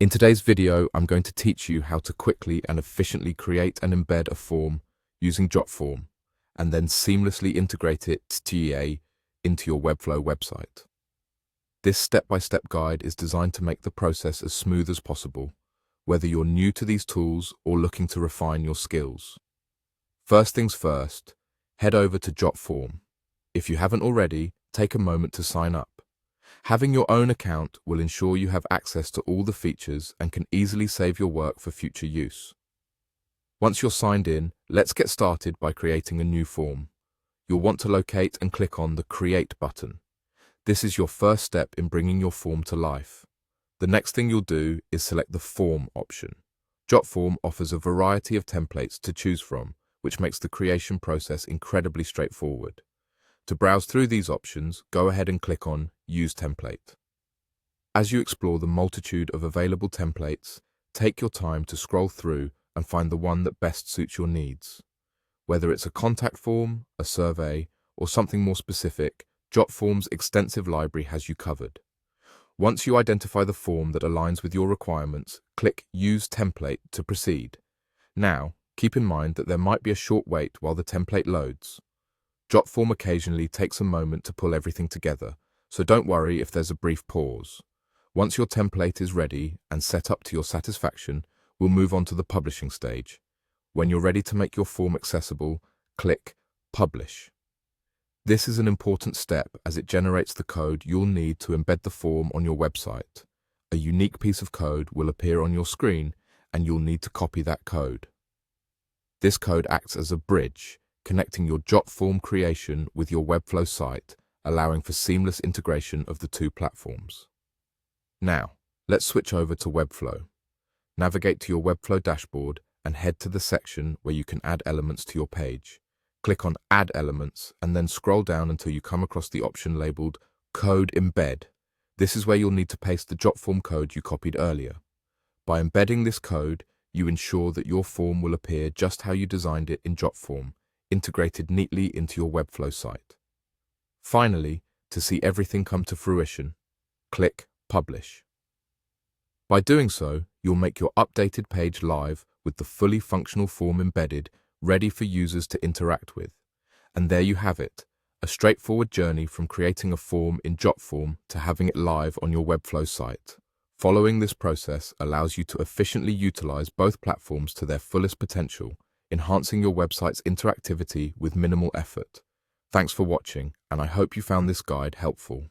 In today's video, I'm going to teach you how to quickly and efficiently create and embed a form using JotForm, and then seamlessly integrate it into your Webflow website. This step-by-step guide is designed to make the process as smooth as possible, whether you're new to these tools or looking to refine your skills. First things first, head over to JotForm. If you haven't already, take a moment to sign up. Having your own account will ensure you have access to all the features and can easily save your work for future use. Once you're signed in, let's get started by creating a new form. You'll want to locate and click on the Create button. This is your first step in bringing your form to life. The next thing you'll do is select the Form option. JotForm offers a variety of templates to choose from, which makes the creation process incredibly straightforward. To browse through these options, go ahead and click on Use Template. As you explore the multitude of available templates, take your time to scroll through and find the one that best suits your needs. Whether it's a contact form, a survey, or something more specific, JotForm's extensive library has you covered. Once you identify the form that aligns with your requirements, click Use Template to proceed. Now, keep in mind that there might be a short wait while the template loads. JotForm occasionally takes a moment to pull everything together, so don't worry if there's a brief pause. Once your template is ready and set up to your satisfaction, we'll move on to the publishing stage. When you're ready to make your form accessible, click Publish. This is an important step as it generates the code you'll need to embed the form on your website. A unique piece of code will appear on your screen, and you'll need to copy that code. This code acts as a bridge, connecting your JotForm creation with your Webflow site, allowing for seamless integration of the two platforms. Now, let's switch over to Webflow. Navigate to your Webflow dashboard and head to the section where you can add elements to your page. Click on Add Elements and then scroll down until you come across the option labeled Code Embed. This is where you'll need to paste the JotForm code you copied earlier. By embedding this code, you ensure that your form will appear just how you designed it in JotForm, integrated neatly into your Webflow site. Finally, to see everything come to fruition, click Publish. By doing so, you'll make your updated page live with the fully functional form embedded, ready for users to interact with. And there you have it, a straightforward journey from creating a form in JotForm to having it live on your Webflow site. Following this process allows you to efficiently utilize both platforms to their fullest potential, enhancing your website's interactivity with minimal effort. Thanks for watching, and I hope you found this guide helpful.